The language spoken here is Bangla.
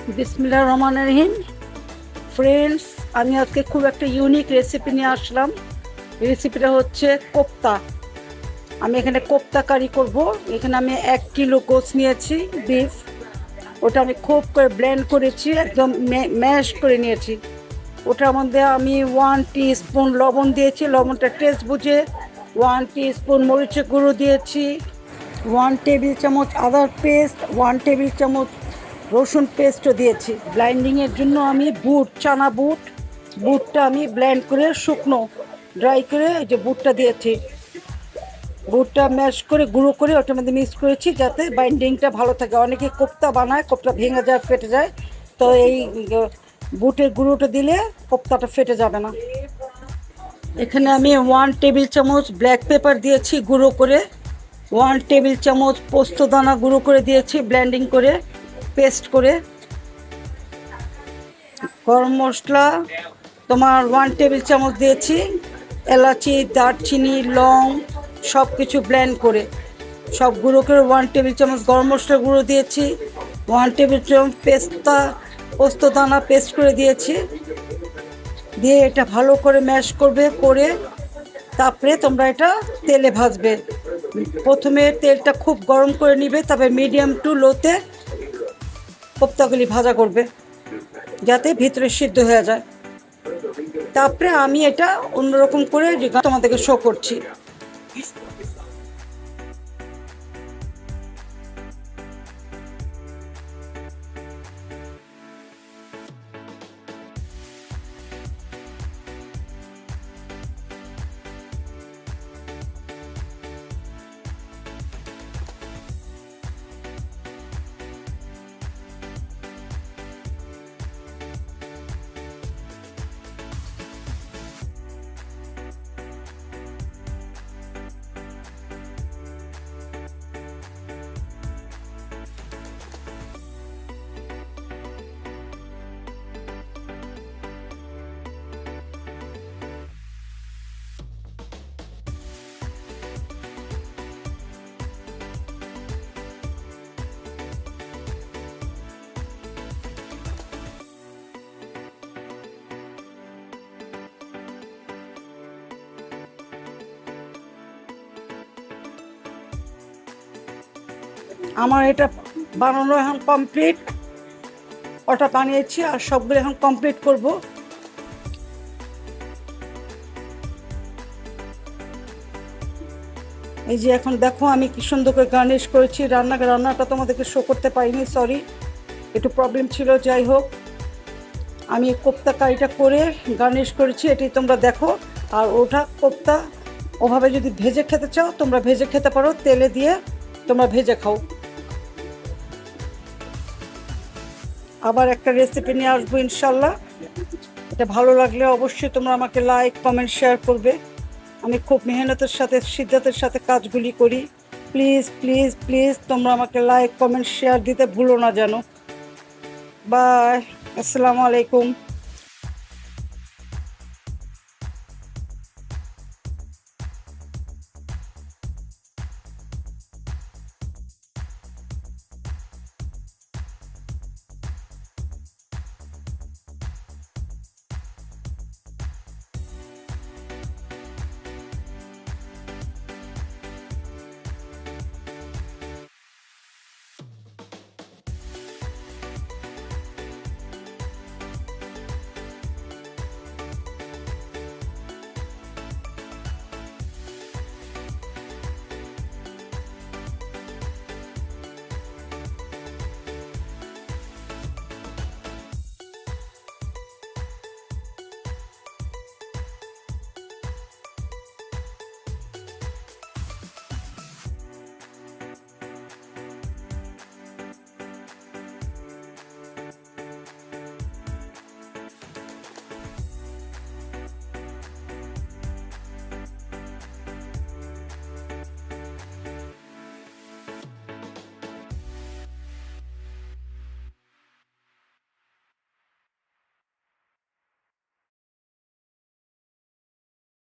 বিসমিল্লাহির রহমানির রহিম। ফ্রেন্ডস, আমি আজকে খুব একটা ইউনিক রেসিপি নিয়ে আসলাম। রেসিপিটা হচ্ছে কোপ্তা। আমি এখানে কোপ্তা কারি করব। এখানে আমি 1 কিলো গোস নিয়েছি, বিফ। ওটা আমি খুব করে ব্লেন্ড করেছি, একদম ম্যাশ করে নিয়েছি। ওটার মধ্যে আমি 1 টিস্পুন লবণ দিয়েছি, লবণটা টেস্ট বুঝে। 1 টিস্পুন মরিচের গুঁড়ো দিয়েছি, 1 টেবিল চামচ আদার পেস্ট, 1 টেবিল চামচ রসুন পেস্টও দিয়েছি। ব্লাইন্ডিংয়ের জন্য আমি চানা বুটটা আমি ব্লেন্ড করে শুকনো ড্রাই করে এই যে বুটটা দিয়েছি। বুটটা ম্যাশ করে গুঁড়ো করে ওটার মধ্যে মিক্স করেছি যাতে বাইন্ডিংটা ভালো থাকে। অনেকে কোপ্তা বানায়, কোপ্তা ভেঙে যায়, ফেটে যায়। তো এই বুটের গুঁড়োটা দিলে কোপ্তাটা ফেটে যাবে না। এখানে আমি 1 টেবিল চামচ ব্ল্যাক পেপার দিয়েছি গুঁড়ো করে, 1 টেবিল চামচ পোস্তদানা গুঁড়ো করে দিয়েছি ব্লেন্ডিং করে, পেস্ট করে। গরম মশলা তোমার 1 টেবিল চামচ দিয়েছি, এলাচি, দারচিনি, লং সব কিছু ব্লেন্ড করে সব গুঁড়ো করে 1 টেবিল চামচ গরম মশলা গুঁড়ো দিয়েছি, 1 টেবিল চামচ পোস্তদানা পেস্ট করে দিয়েছি। দিয়ে এটা ভালো করে ম্যাশ করবে, করে তারপরে তোমরা এটা তেলে ভাজবে। প্রথমে তেলটা খুব গরম করে নিবে, তারপরে মিডিয়াম টু লোতে কোপ্তাগুলি ভাজা করবে যাতে ভিতরে সিদ্ধ হয়ে যায়। তারপরে আমি এটা অন্যরকম করে তোমাদেরকে শো করছি। আমার এটা বানানো এখন কমপ্লিট। ওটা বানিয়েছি আর সবগুলো এখন কমপ্লিট করব। এই যে এখন দেখো আমি কি সুন্দর করে গার্নিশ করেছি। রান্নাটা তোমাদেরকে শো করতে পারিনি, সরি, একটু প্রবলেম ছিল। যাই হোক, আমি কোপ্তা কারিটা করে গার্নিশ করেছি, এটাই তোমরা দেখো। আর ওটা কোপ্তা ওভাবে যদি ভেজে খেতে চাও তোমরা ভেজে খেতে পারো, তেলে দিয়ে তোমরা ভেজে খাও। আবার একটা রেসিপি নিয়ে আসবো ইনশাল্লাহ। এটা ভালো লাগলে অবশ্যই তোমরা আমাকে লাইক, কমেন্ট, শেয়ার করবে। আমি খুব মেহনতের সাথে, সিদ্ধাতের সাথে কাজগুলি করি। প্লিজ প্লিজ প্লিজ তোমরা আমাকে লাইক, কমেন্ট, শেয়ার দিতে ভুলো না যেন। বাই, আসসালামু আলাইকুম।